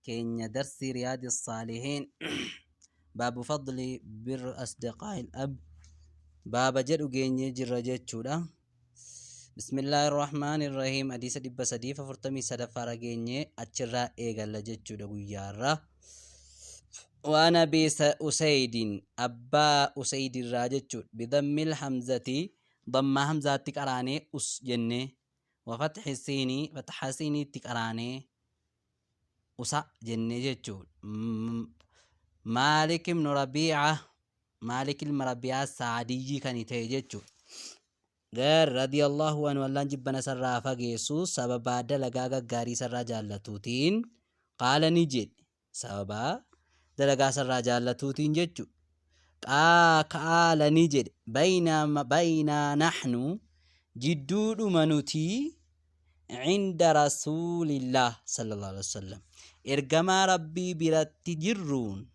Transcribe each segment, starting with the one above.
كين درسي رياض الصالحين باب فضل بر أصدقاء الأب باب جدو جيني جرجت شودا. بسم الله الرحمن الرحيم. حديث دب سديف فرتمي سدفار جيني أتشرا إيغال جتشودا ويارا. وأنا أسيد أبا أسيد الراجتشود بضم الحمزة ضم همزة تكراني أس جنة وفتح السيني فتح السيني تكراني أسا جنة جتشود. مالك بن ربيعة مالك المربيعة السعدي كان يتجتشود غير رضي الله عنه والله جبنا سرا فقيسو سببا دلقا غاري سرا جالتوتين قال نجد سببا دلقا سرا جالتوتين جتشو قال نجد بينا نحن جدود منوتي عند رسول الله صلى الله عليه وسلم إرقما ربي برات جرون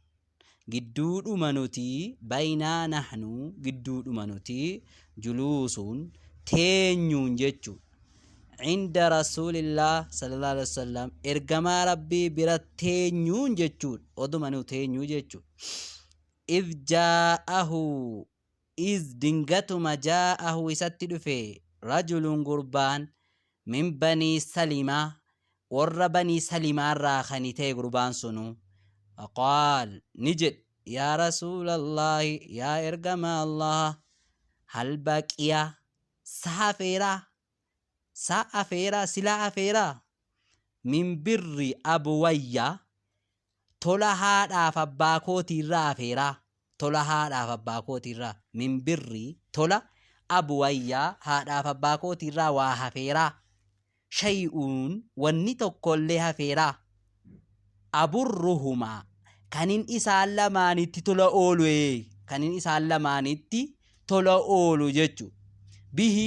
جدود منوتي بينا نحن جدود منوتي جلوس تينيون جتشو عند رسول الله صلى الله عليه وسلم إرقما ربي برات تينيون جتشو ودمنو تينيو جتشو إذ جاءه إذ دنغتما جاءه يستد في رجل قربان من بني سلمة ور بني سلمة راخنيتي قربان سنو قال نجد يا رسول الله يا إرقما الله هل بقيا سافيرا سلا أفيرا من بر أبويا تولها داف باكوتي رافيرا تولها داف باكوتي را من بري تولا أبويا هاداف باكوتي را وهافيرا شيئون ونيتو كلها فيرا أبرهما كانين إسال لمانيتي تولا أولوي كانين إسال لمانيتي تولا أولو جتشو به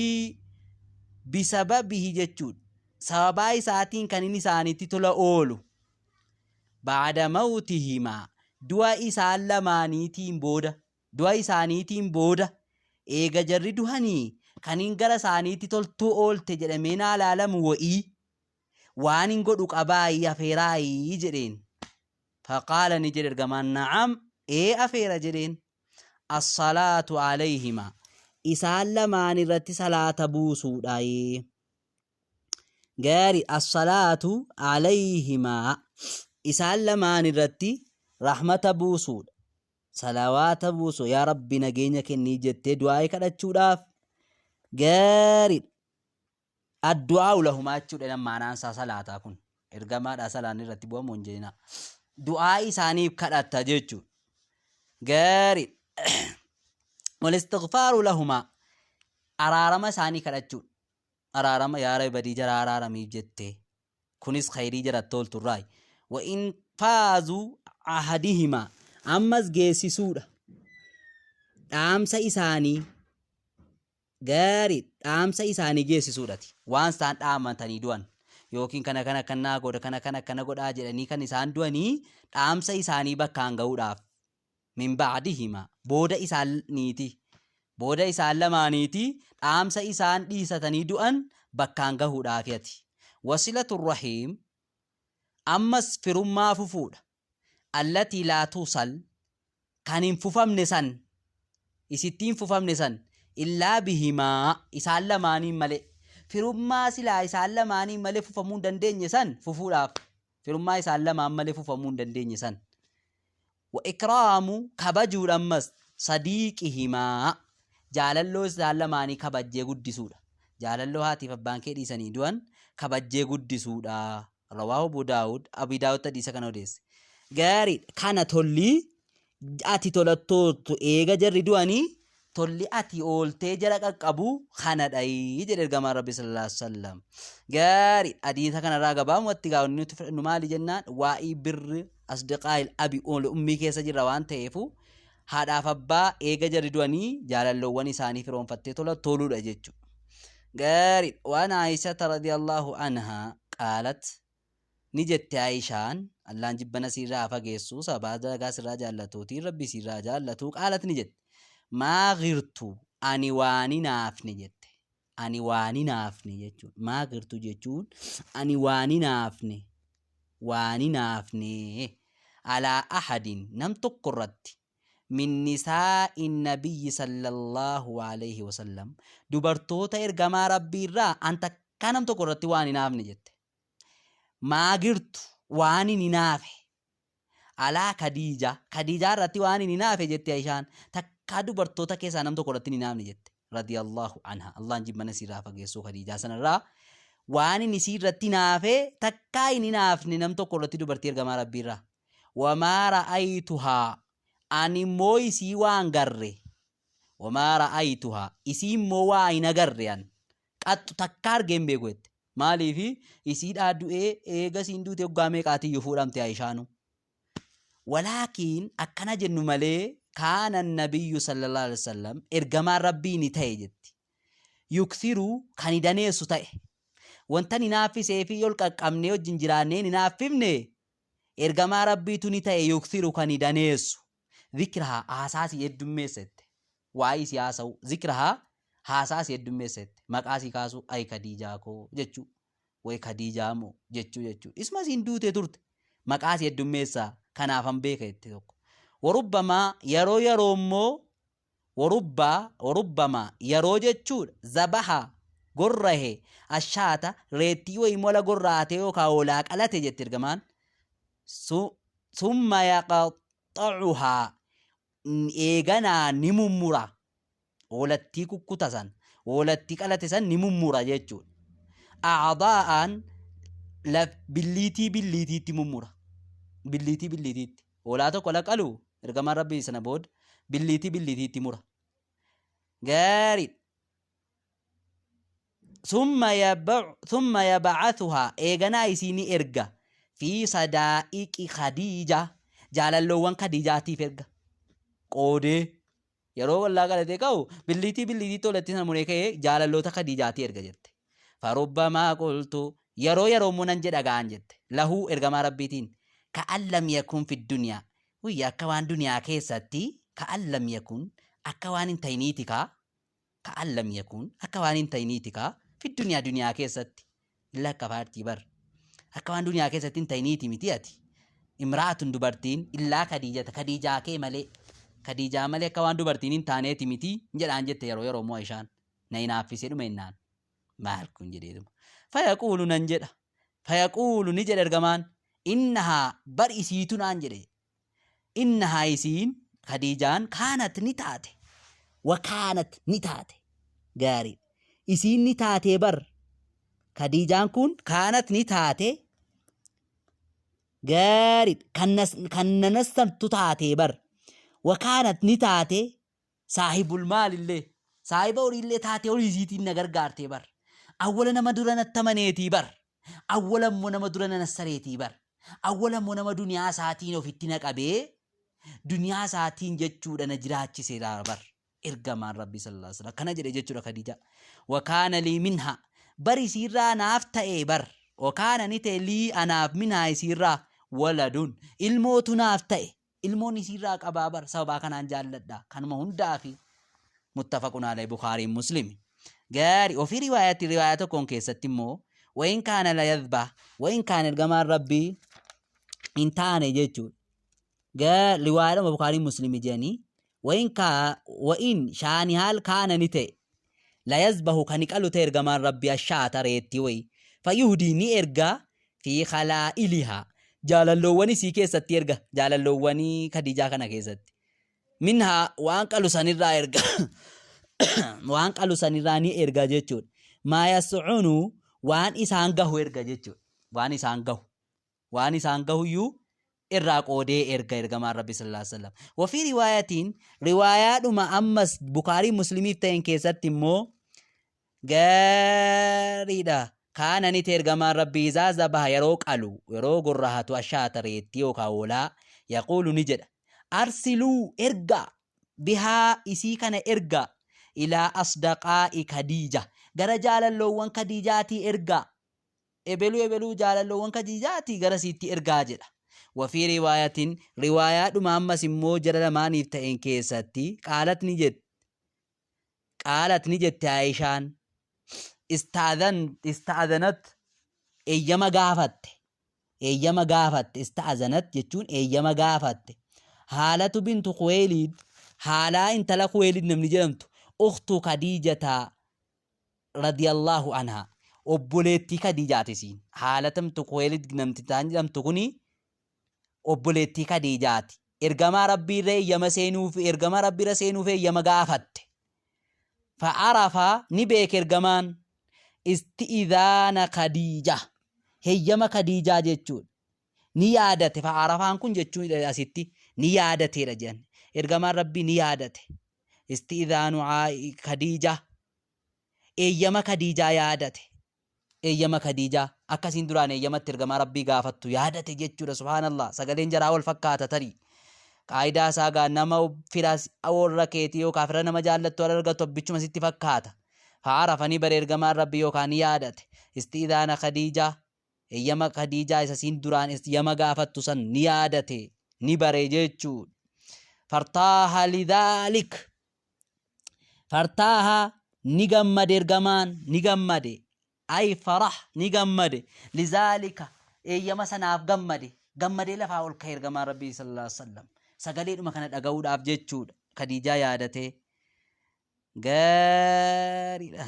بسببه جتشو سبباي ساتين كانين إسانيتي تولا أولو بعد موتهما دوا إسال لمانيتين بودا إيغا جردو هني كانين غرا سانيتي تولتو أولت جرمين على عالم وإي وانين قدوك أباي أفيراي جرين فقال نجر الجمان نعم إيه أفيرا جرين الصلاة عليهما إسال لماني رتي صلاة بوسو داي غير الصلاة عليهما إسال لماني رتي رحمة بوسو صلوات بوسو يا ربي نجينك نيجت دعائك رتشوداف غير الدعاء لهما تشود لما ننسى صلاة كن إرجما دا صلاة نرتبوا منجينا دعاء إساني كرات جيتشو غير والاستغفار لهما أرارما ساني كراتشو أرارما يا رب بدي جرا أرارمي جتة كنيس خيري جرا تول تراي وإن فازوا أحدهما أمس جيسي سورة أمس إساني غير أمس إساني جيسي سورتي وان سان آمنتني دوان yookiin kana godha jedhanii kan isaan du'anii dhaamsa isaanii bakkaan ga'uudhaaf min ba'dihima booda isaan lamaaniiti dhaamsa isaan dhiisatanii du'an bakkaan gahuudhaafiyati. Wasilatur rahiim ammas firummaa fufuudha allatii laa tusal kan hin fufamne san isittiin fufamne san illaa bihimaa isaan lamaaniin malee firummaa silaa isaan lamaanii malee fufamuu dandeenye san fufuudhaaf firummaa isaan lamaan malee fufamuu dandeenye san wa ikraamu kabajuudha ammas sadiiqihimaa jaalalloo isaan lamaanii kabajjee guddisuudha jaalalloo haatiif abbaan kee dhiisanii du'an kabajjee guddisuudha. rawaahu Abu Daawud hadiisa kana odeesse. Gaarii kana tolli ati tolattootu eega jarri du'anii tolli ati ooltee jala qaqqabu kana dhayi jedhe ergamaa Rabbi sallallahu alaihi wasallam. Gaarii hadiisa kanarraa gabaabumatti gaa'onni nuti fudhannu maali jennaan waa'ee birri asdiqaa'il abi ummii keessa jirra waan ta'eefu haadhaaf abbaa eega jarri du'anii jaalalloowwan isaanii firoonfattee toluudha jechuudha. Gaarii waan Aayishata radiyallahu anhaa qaalat ni jette Aayishaan Allaan jibbana sirraa fageessu sabaa dalagaa sirraa jaallatuutiin Rabbi sirraa jaallatu qaalat ni jette maa girtu ani waani naafne jette ani waani naafne jechuun maa girtu jechuun ani waani naafne واني نافني على أحد نم تقرت من نساء النبي صلى الله عليه وسلم دبرتوتا إرجما ربي را أنت كانم تقرت واني نافني جت ما قرت واني نافه على خديجة رتي واني نافه جت عائشة تكادو برتوتا كيسا نم تقرت نافني جت رضي الله عنها الله نجيب من سيرا فقيسو خديجة سنرا واني نسير رتي نافه تكاي نافني نم تقرت دبرتي إرجما ربي را وما رأيتها أني موي سيوان غرّي وما رأيتها إسي موائنا غرّيان قد تكار جنبه قوت مالي في إسيد آدو إيغا سندو تيو غامي قاتي يفورم تيايشانو ولكن أكنا جنو مالي كان النبي صلى الله عليه وسلم إرغما ربي نتايجت يكثرو كان دانيسو تاي وانتاني نافي سيفي يولك أمنيو جنجراني نافيمني إرغما ربي تنتاي يكثرو كان دانيسو ذكرها أساسي يدميست واي سياسو ذكرها أساسي يدميست مقاسي كاسو أي خديجاكو جچو وي خديجامو جچو اسما سندو تدرت مقاسي يدميسا كنافم بيكيت وربما يرو وربما يرو جچو ذبحا غره الشاتا ريتي وي مولا غراتي وكاولا قلت جترغمان ثم يقطعها eegana ni mummura oolatti kukkutasan oolatti qalatisan ni mummura jechuudha a'daa'an la billiitiitti mummura billiitiitti oolaa tokko laqalu ergamaan rabbii sana booda billiitiitti mura gaarii ثم يبعثها eegana isini erga fi sadaa'iqi khadiija jaalallowwan khadiijaatiif erga qoodee yeroo wallaa qalate ka'u billiitii tolatti sana muree ka'ee jaalaloota khadiijaatii erga jette farubbamaa qultu yeroo munan jedha ga'an jette lahuu ergamaa rabbiitiin ka'an lam yakun fi duniyaa guyyaa akka waan duniyaa keessatti ka'an lam yakun akka waan hin ta'iniiti kaa ka'an lam yakun akka waan hin ta'iniiti kaa fi duniyaa keessatti illa akka paartii bar akka waan duniyaa keessatti hin ta'iniiti miti ati imraatun dubartiin illaa khadiijaa kee malee Khadijaa malee akka waan dubartiin hin taaneeti miti jedhaan jette yeroo moo ishaan na hinaaffisee dhume innaan maal kun jedheeduma fayaquulu nan jedha fayaquulu ni jedha ergamaan innahaa bar isiitu naan jedhe innahaa isiin Khadijaan kaanat ni taate wakaanat ni taate gaarii isiin ni taate bar Khadijaan kun kaanat ni taate gaarii kan nanassantu taate bar وكانت نتاتي صاحب المال اللي صاحب أوري اللي تاتي أوري زيتي نجار قارتي بر أولا نمدرنا التمنيتي بر أولا منمدرنا السريتي بر أولا منم دنيا ساتين وفي التنك أبي دنيا ساتين جتشور نجراتي سيرار بر إرجمان ربي صلى الله عليه وسلم كان جري جتشور خديجة وكان لي منها بر سيرا نافت بر وكان نتي لي أنا منها سيرا ولدون الموت نافت ilmoon isirraa qabaa sababa kanaan jaalladha kanuma hundaa fi muttafaqun alayhi Bukhari Muslim gaarii ofii riwaaya tokkoon keessatti immoo wain kaana la yadhba wain kaana ergamaan rabbii hin taane jechuudha riwaaya Bukhari Muslim jedhanii wain shaani haal kaana ni ta'e la yazbahu kan qalu ta'e ergamaan rabbii ashaata reetti wayi fayyuhudii ni erga fi khalaa'ilihaa jaalallowwani sii keessatti erga jaalallowwani Khadijaa kana keessatti minhaa waan qalu sanirraa erga waan qalu sanirraa ni erga jechuudha maa yas'unu waan isaan gahu erga jechuudha waan isaan gahuyyuu irraa qoodee ergamaan rabbi sallallahu alaihi wasallam wafii riwaayatiin riwaayaadhuma ammas Bukaarii Muslimiif ta'een keessatti immoo gaariidha kaana ni ergamaan rabbii zabaha yeroo qalu yeroo gorrahatu ashaata reetti yookaan hoolaa yaquulu ni jedha arsiluu erga bihaa isii kana erga ilaa asdaqaa'i Khadiija gara jaalallowwan Khadiijaatii erga ebeluu jaalallowwan Khadiijaatii gara siitti ergaa jedha wafii riwaayatiin riwaayaadhuma ammas immoo jara lamaaniif ta'een keessatti qaalat ni jette Aayishaan استأذنت أيما قافت eeyyama gaafatte ista'azanat jechuun eeyyama gaafatte haalatu bintu Khuwaylid haalaa intala Khuwaylid namni jedhamtu ukhtu Khadiijataa radiyallahu anha obboleettii Khadiijaatisiin haalatamtu Khuwaylid namti taan jedhamtu kuni obboleettii Khadiijaati ergamaa rabbiirra eeyyama seenuuf eeyyama gaafatte fa'arafa ni beeke ergamaan isti'idhaana Khadiija heeyyama Khadiijaa jechuudha ni yaadate fa'arafaan kun jechuun asitti ni yaadateedha jedhan ergamaan rabbii ni yaadate isti'idhaanu Khadiija eeyyama Khadiijaa yaadate eeyyama Khadiijaa akkasiin duraan eeyyamatti ergamaa rabbii gaafattu yaadate jechuudha subhaanallah sagaleen jaraa wal fakkaata tarii qaayidaa isaa gaa nama firas warra keetii yookaan fira nama jaallattu argatu abbichuma sitti fakkaata fa'arafanii bare ergamaan rabbii yookaan ni yaadate isti'idhaana Khadiijaa eeyyama Khadiijaa isa siin duraan eeyyama gaafattu san ni yaadate ni bare jechuudha fartaaha lidhaalik fartaaha ni gammade ergamaan ni gammade ay farah ni gammade lizaalika eeyyama sanaaf gammadee lafaa ol ka'e ergamaan rabbii sallallahu alaihi wasallam sagaleedhuma kana dhaga'uudhaaf jechuudha Khadiijaa yaadatee gaariidha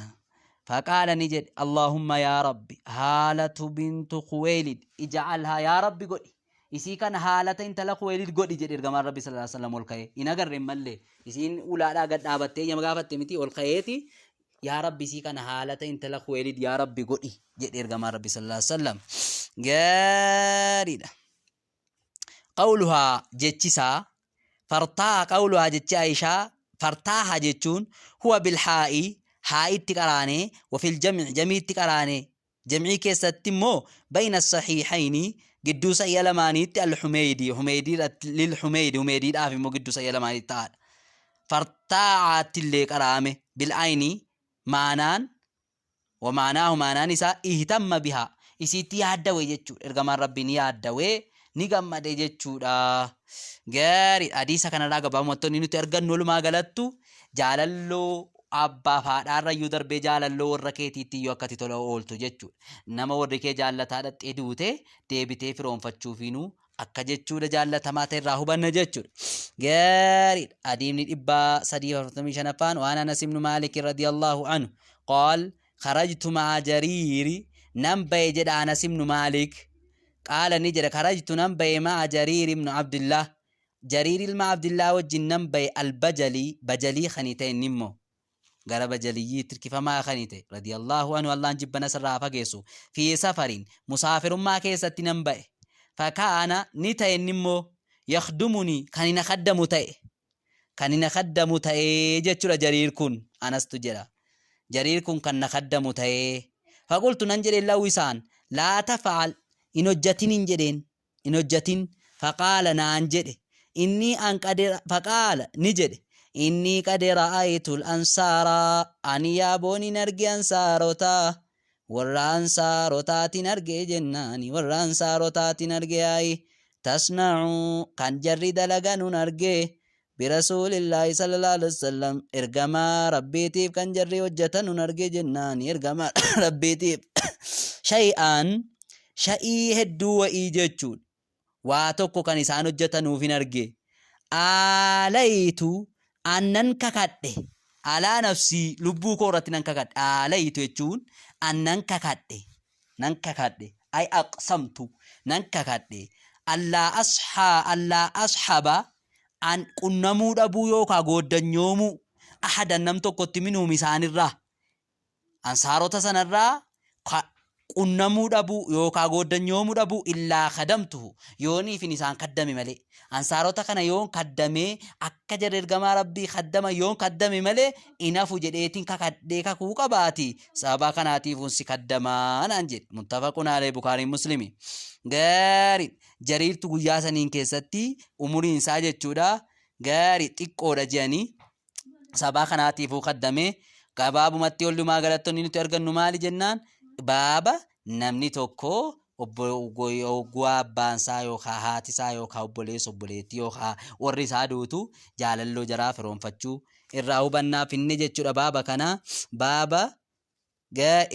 faqaala ni jedhe Allahumma yaa rabbi haalatu bintu Khuwaylid ija'alhaa yaa rabbi godhi isii kana haalata intala Khuwaylid godhi jedhe ergamaan rabbii sallallahu alaihi wasallam ol ka'e hin agarre mallee isiin ulaadhaa gad dhaabattee eeyyama gaafatte miti ol ka'eeti yaa rabbi isii kana haalata intala Khuwaylid yaa rabbi godhi jedhe ergamaan rabbii sallallahu alaihi wasallam gaariidha qawluhaa jechisaa fartaa qawluhaa jechi Aishaa fartaaha jechuun huwa bilhaa'i haa'itti qaraanee wafil jamiitti qaraanee jam'ii keessatti immoo bayna sahiihayni gidduu sayya lamaaniitti humeeydiidhaaf immoo gidduu sayya lamaaniitti ta'adha fartaa'aatti illee qaraame bil'ayni maanaan wamaanaahu maanaan isaa ihtamma bihaa isiitti yaaddawe jechuudha ergamaan rabbii ni yaaddawe ni gammade jechuudha gaarii hadiisa kanarraa gabaabumatti nuti argannu walumaa galattu jaalalloo abbaa faadhaarra iyyuu darbee jaalalloo warra keetiitti iyyuu akkati tola ooltu jechuudha nama warri kee jaallataa dhaxxee duute deebitee firoonfachuufiinuu akka jechuudha jaallatamaa ta'erraa hubanna jechuudha gaarii adiimni 345 waan Anas ibn Maalik radiyallahu anhu qaal kharajtu ma'a jariiri nan baye jedha Anas ibn Maalik قال نجر خرجت نبي مع جرير بن عبد الله جرير بن عبد الله وجن نبي بجلي خنيتين نمو غير بجلي تركي فما خنيته رضي الله عنه الله نجب نسر فقيسو في سفر مسافر ما كيست نبي فكان نتين نمو يخدمني كان نخدم تاي جتر جرير كن أنا استجرا جرير كن كان نخدم تاي فقلت ننجر الله وسان لا تفعل إن هجتين فقال نانجد إني أنقدر فقال نجد إني قد رأيت الأنصار أن يابوني نرجي أنصاروتا ورا أنصاروتا نرجي جناني ورا أنصاروتا نرجي أي تصنعوا كان جرد لغن نرجي برسول الله صلى الله عليه وسلم إرجما ربيتيف كان جري وجتن نرجي جناني إرجما ربيتيف شيئا sha'ii hedduu wa'ii jechuun waa tokko kan isaan hojjetanuuf hin arge aalaytu annan kakadhe alaa nafsii lubbuu koo irratti nan kakadhe aalaytu jechuun annan kakadhe ay aqsamtu nan kakadhe allaa ashaba an qunnamuu dhabuu yookaa gooddanyoomuu ahadan nam tokkotti minuum isaanirraa ansaarota sanarraa qunnamuu dhabuu yookaa gooddanyoomuu dhabuu illaa kadamtuhu yooniif isaan kaddame malee ansaarota kana yoon kaddamee akka jarri ergamaa rabbii kaddama yoon kaddame malee inafu jedheetiin kakadhee kakuu qabaati sababa kanaatiif unsi kaddamaa naan jedhe muttafaqun alayhi Bukaariin Muslimi gaarii jariirtu guyyaa saniin keessatti umuriin isaa jechuudha gaarii xiqqoodha jedhanii sababa kanaatiifuu kaddamee gabaabumatti ollumaa galattonni nuti argannu maali jennaan baaba namni tokko oggoo abbaansaa yookaan haatisaa yookaan obboleettii yookaan warri isaa duutu jaalalloo jaraa firoonfachuu irraa hubannaaf inni jechuudha baaba kana baaba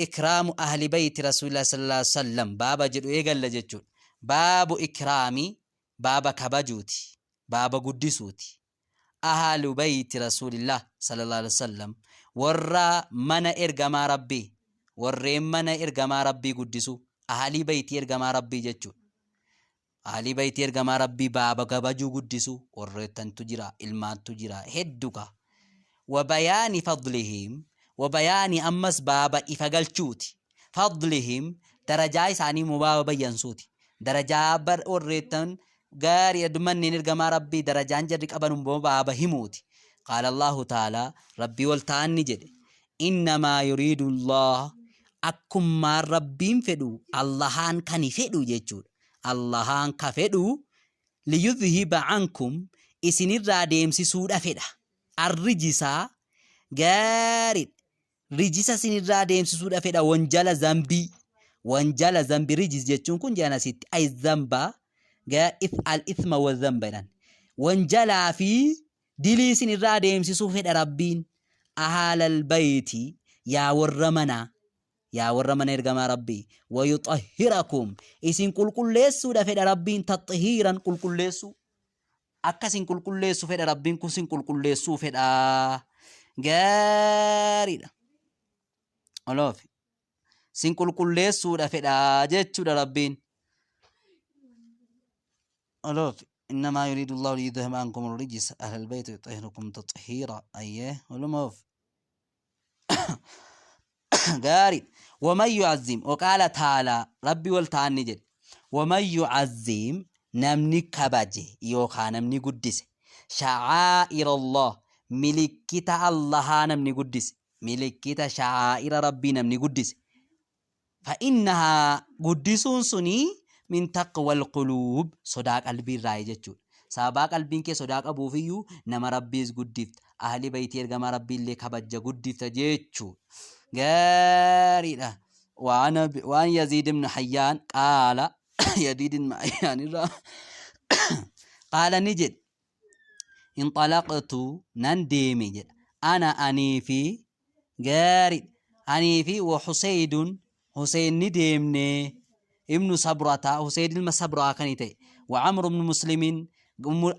ikraamu ahli bayti rasuulillah sallallahu alaihi wasallam baaba jedhu eegalla jechuudha باب إكرامي باب كبجوتي باب قدسوتي أهل بيت رسول الله صلى الله عليه وسلم ورّا من إرقما ربي ورّين من إرقما ربي قدسو أهل بيت إرقما ربي جتشو أهل بيت إرقما ربي باب كبجو قدسو ورّتن تجرى إلمان تجرى هدوكا وبيان فضلهم وبيان أمس باب إفقالشوتي فضلهم درجاي ساني مباب بيانسوتي درجا بر ورّتن غاري أدمني نرقما ربي درجان جرق أبن باب هموتي قال الله تعالى ربي والتان نجد إنما يريد الله أكم ما ربين فدو اللهان كان فدو جيجود اللهان كفدو ليذهب عنكم إسن الراديم سسود أفدا الرجسا غاري رجسا سن الراديم سسود أفدا وانجال زنبي رجس جيجون كن جانا ست أي الزنبا الإثم والذنب وانجلا في دليس الراديم سسوفة ربين أهل البيت يا ورمنا إرقام ربي ويطهركم إسن كل ليسو دا فد ربين تطهيرا كل ليسو أكسن كل ليسو فد ربين كسن كل ليسو فد غاري ألوفي سن كل ليسو دا فد جيتشو دا ربين ألوفي إنما يريد الله ليذهب عنكم الرجس أهل البيت يطهركم تطهيرا أيه ولموف قاري ومن يعظم وقال تعالى ربي والتعالى نجد ومن يعظم نمني كباجه يوخا نمني قدس شعائر الله ملكة الله نمني قدس ملكة شعائر ربي نمني قدس فإنها قدسون سني من تقوى القلوب صداق قلبي رايجتشو سابا قلبين كي صداق أبو فيو نما ربيز قدفت أهل بيتي ارغم ربي اللي كبجة قدفت جيتشو غاري ده وان يزيد بن حيان قال يزيد بن حيان قال نجد انطلقت ننديمي جد أنا أنيفي غاري أنيفي وحسين نديمني ابن صبرة حسين المصبرة كانت وعمر بن مسلم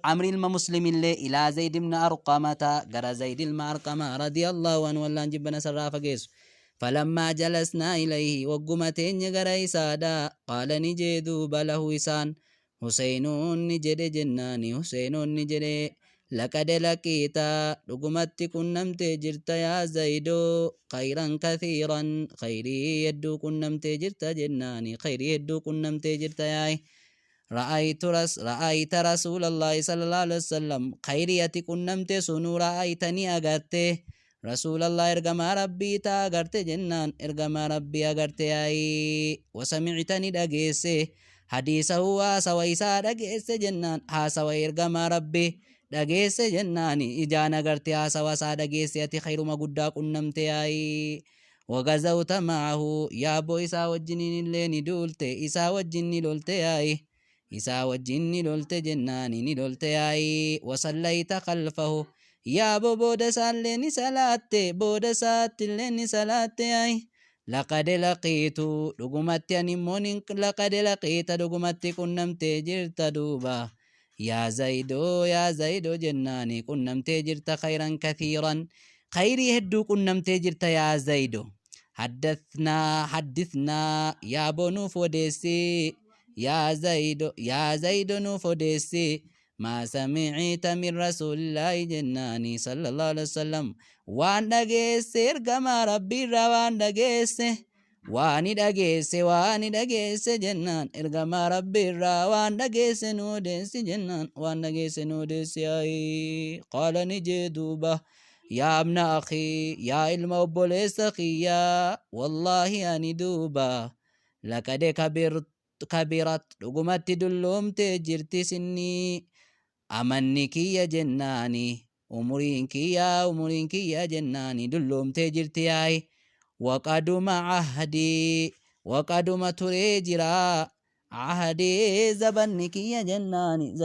عمرو المسلم اللي إلى زيد بن أرقمة قال زيد المأرقمة رضي الله عنه والله جبنا سرافة قيس فلما جلسنا إليه وقمتين قرأي سادا قال نجدوا بله إسان حسين نجد جناني حسين نجد لقد لقيتا رقمت كنمت جرت يا زيدو خيرا كثيرا خيري يدو كنمت جرت جناني خيري يدو كنمت جرت يا رأيت رسول الله صلى الله عليه وسلم خيريتي كنمت سنو رأيتني أغرته رسول الله ارغم ربي تا أغرت جنان ارغم ربي أغرت أي وسمعتني دقيسه حديثه واسويسا دقيسه جنان حاسوي ارغم ربي دقيسه جناني إجانا أغرت حاسوسا دقيسه أتي خير ما قدا كنمت أي وغزوت معه يا بو إسا وجنين اللي ندولت إسا وجني لولت أي إسا وجني لولت جناني لولت أي وصليت خلفه يا بود سالني صلات بود ساتلني صلات أي لقد لقيت دغمت نمون لقد لقيت دغمت كنمت جرت دوبا يا زيدو جناني كنمت جرت خيرا كثيرا خيري هدو كنمت جرت يا زيدو حدثنا يا بنو فوديسي يا زيدو نفوديسي ما سمعت من رسول الله جناني صلى الله عليه وسلم وان دغيس ارغم ربي روان دغيس وان دغيس جنان ارغم ربي روان دغيس نوديس جنان وان دغيس نوديس اي قال نجدوبه يا ابن أخي يا الموبوليس يا والله أني دوبا لقد كبرت رقمت دلومت جرت سني أمنك يا جناني أمرينك يا جناني دلومت جرت ياي وقدم عهدي وقدم تريجرا عهدي زبنك يا جناني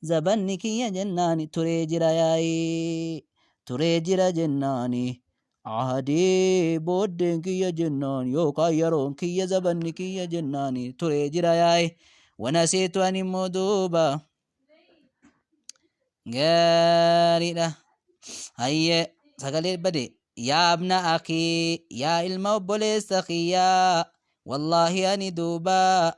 زبنك يا جناني تريجرا ياي تريجرا جناني عهدي بودن كي جنان يوكا يرون كي زبن كي جناني تري جراياي ونسيت أن مدوبا قالي هيا سقال بدي يا ابن أخي يا الموبوليس أخيا والله أني دوبا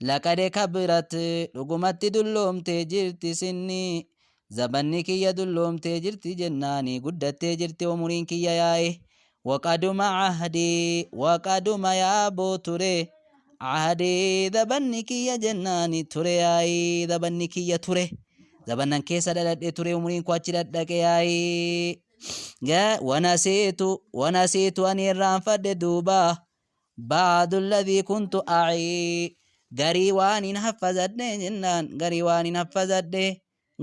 لقد كبرت رقمت دلوم تجرت سني زبنك يا دلوم تجرت جناني قدت تجرت ومرينك يا ياي وقدم عهدي وقدم يا بوتري عهدي ذبنك يا جناني تري ياي ذبنك يا تري ذبنن كيس دلت تري ومرين كواتشدت دك ياي ونسيت أن الرانفد دوبا بعد الذي كنت أعي غريوان حفظت جنان غريوان حفظت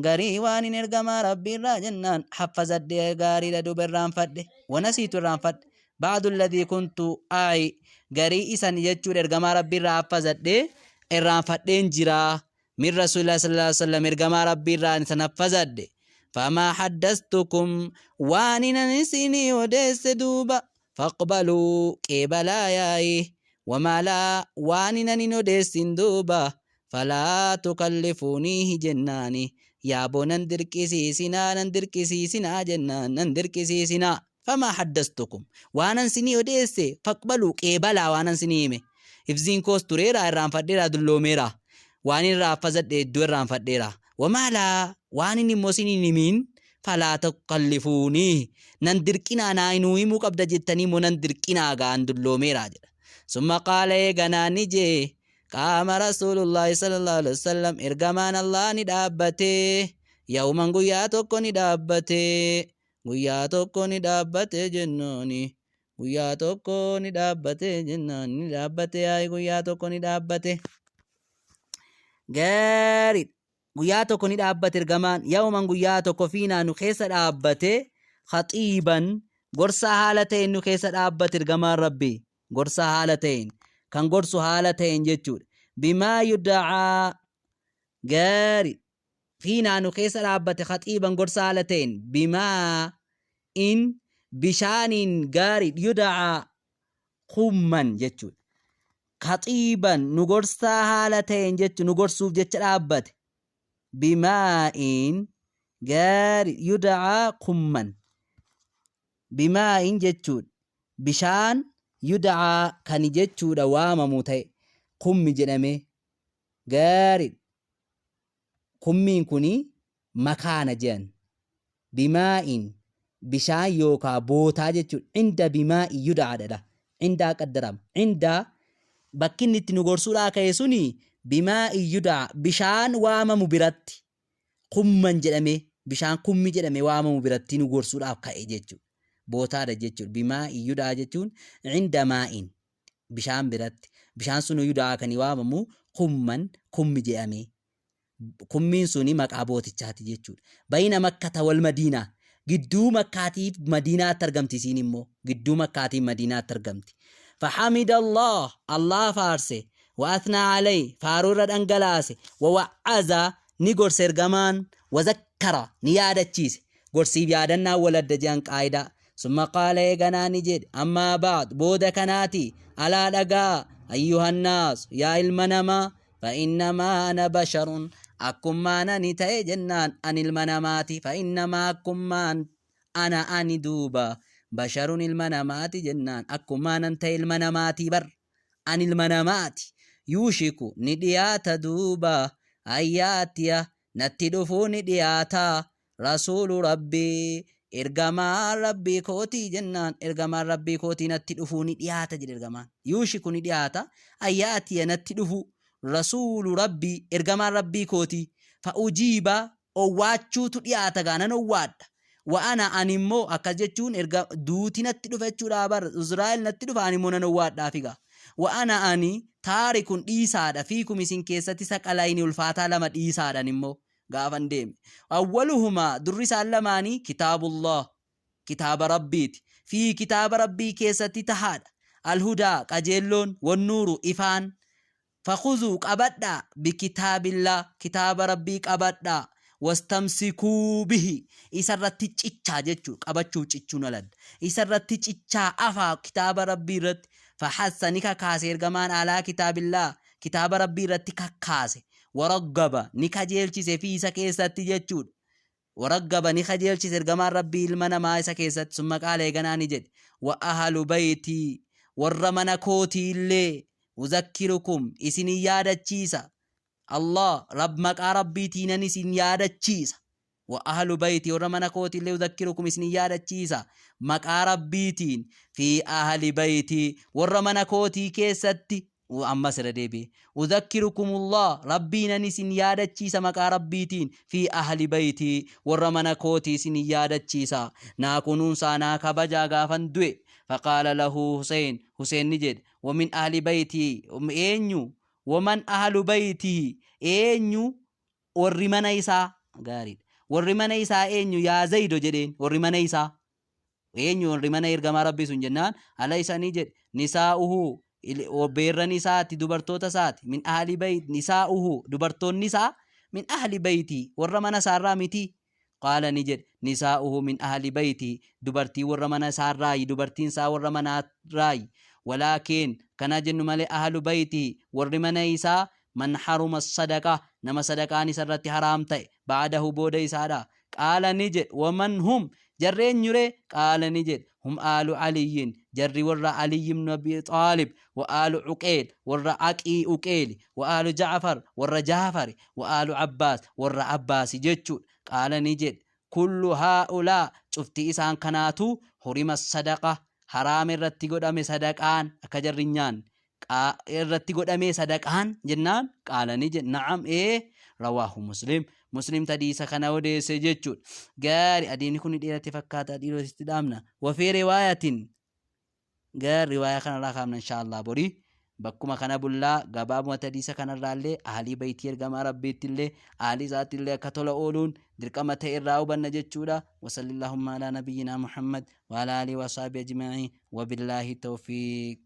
غريوان ارغما ربي را جنان حفظت غاري دو برانفد ونسيت الرانفد بعد الذي كنت أعي غري إسان يجور ارغما ربي را حفظت الرانفد جرا من رسول الله صلى الله عليه وسلم ارغما ربي را نحفظت فما حدثتكم واننا نسيني وديس دوبا فاقبلوا كبلا ياي وما لا واننا نديس دوبا فلا تكلفونيه جناني يا بو نندر كسي سنا جنان نندر كسي سنا فما حدثتكم وانا نسيني وديس فاقبلوا كبلا وانا نسينيمي إفزين كوس تريرا الرام فديرا دلو ميرا واني رافزت دو الرام فديرا وما لا واني نموسيني نمين فلا تكلفوني نندركنا ناينوي مقبدا جتني منندركنا غاندلو ميراج ثم قال يغنا نجي قام رسول الله صلى الله عليه وسلم ارغمان الله ندابته يوما غياتو ندابته جنوني غياتو ندابته جنوني ندابته اي غياتو ندابته غاري guyyaa tokko ni dhaabbate ergamaan yawman guyyaa tokko fiinaa nu keessa dhaabbate khatiiban gorsa haala ta'een nu keessa dhaabbate ergamaan rabbi gorsa haala ta'een kan gorsu haala ta'een jechuudha bimaa yud'aa gaari fiinaa nu keessa dhaabbate khatiiban gorsa haala ta'een bimaa in bishaaniin gaari yud'aa kumman jechuudha khatiiban nu gorsa haala ta'een jechuudha nu gorsuuf jecha dhaabbate بماء غار يدعى قمّا بماء جتشود بشان يدعى كان جتشود واما موتي قم جنمي غار قمين كوني مكان جن بماء بشان يوكا بوتا جتشود عند بماء يدعى ده عند قدرم عند بكين نتنغرسولا كيسوني بما يدعى بشان واما مبرت قمّن جدمي بشان قمّي جدمي واما مبرت نغرسول اب كاي جچو بوتا جچو بما يدعى جچون عند ماء بشان برت بشان سنو يدعى كني واما مو قمّن قمّي جدمي قمّين سوني مقابوت چات جچو بين مكة والمدينة قدو مكاتي مدينة ترغمتي سينمو قدو مكاتي مدينة ترغمتي فحمد الله فارسي وأثنى عليه فارورد أنجلاسي ووعزا نيغور سرغمان وذكر نيادة تشيس غرسي بيادنا ولد جانك آيدا ثم قال يغنا نجد أما بعد بودا كناتي على لغا أيها الناس يا المنما فإنما أنا بشر أكما ننتهي جنان أن المنامات فإنما أكما أنا أني دوبا بشر المنامات جنان أكما ننتهي المنامات بر أن المنامات يوشكو ندياتا دوبا آياتيا نتدفو ندياتا رسول ربي إرغما ربي كوتي جنان إرغما ربي كوتي نتدفو ندياتا جد إرغما يوشكو ندياتا آياتيا نتدفو رسول ربي إرغما ربي كوتي فأجيبا أواتشو تدياتا غانا نواد وأنا أنمو أكجتشون دوتي نتدفو رابر إسرائيل نتدفو أنمو نواد دافقا وأنا أني تارك ديسادا فيكم إسن كيستي سقلايني الفاتا لما ديسادا نمو غافن ديم أولهما درس علماني كتاب الله كتاب ربيت في كتاب ربي كيستي تهاد الهدى قجلون والنور إفان فخذوا قبدا بكتاب الله كتاب ربي قبدا wastamsikuu bihi isarratti ciccaa jechuu qabachuu cichuun alad isarratti ciccaa afaa kitaaba rabbii irratti faxassa ni kakaase ergamaan alaa kitaabillah kitaaba rabbii irratti kakaase waraggaba ni kajeelchise fi isa keessatti jechuudha waraggaba ni kajeelchise ergamaan rabbii ilma namaa isa keessatti summa qaala eeganaa ni jedhe wa ahlu baytii warra mana kootii illee uzakkirukum isinii yaadachiisa Allah rab maqaa rabbiitiin isin yaadachiisa wa ahlu bayti warra mana kootii illee uzakkirukum isin yaadachiisa maqaa rabbiitiin fi ahli bayti warra mana kootii keessatti amma sira deebi'e uzakkirukumullah rabbiin isin yaadachiisa maqaa rabbiitiin fi ahli bayti warra mana kootii isin yaadachiisa naa kunuunsaa naa kabajaa gaafan du'e faqaala lahu Hussein nijed ومن أهل بيتي أنيو ومن أهل بيتي أنيو ورمنا إيسا غاريد ورمنا إيسا أنيو يا زيد جدين ورمنا إيسا أنيو ورمنا إرغم ربي سنجنان أليس نجد نساؤه وبير نساء دبرتوتا سات من أهل بيت نساؤه دبرتون نساء من أهل بيتي ورمنا سارامتي قال نجد نساؤه من أهل بيتي دبرتي ورمنا ساراي دبرتين سا ورمنا راي ولكن كان جن ملي أهل بيتي ورمنا إيسا من حرم الصدقة نما صدقاني سرت حرام تي بعده بود إيسا قال نجد ومن هم جرين يري قال نجد هم آل علي جر ور علي بن أبي طالب وآل عقيل ور عقي عقيل وآل جعفر ور جعفر وآل عباس ور عباس جتشو قال نجد كل هؤلاء شفتي إسان كناتو حرم الصدقة حرام irratti godhame sadaqaan akka jarrinyaan irratti godhame sadaqaan jennaan qaalani na'am rawahu muslim tadiisa kana odeesse jechuudha gaari adiini kun dheerate fakkaata dhiiroti dhaamna wafee riwaayatin gaari riwaayaa kana irraa kaamna inshallah borii bakkuma kana bullaa gabaabuma tadiisa kana irraallee ahli baytii ergamaa rabbiitti illee ahli isaatti illee akka tola ooluun dirqama ta'e irraa hubanna jechuudha wasallallahumma ala nabiyyina muhammad wa ala alihi wa sahbihi ajma'in wa billahi tawfiq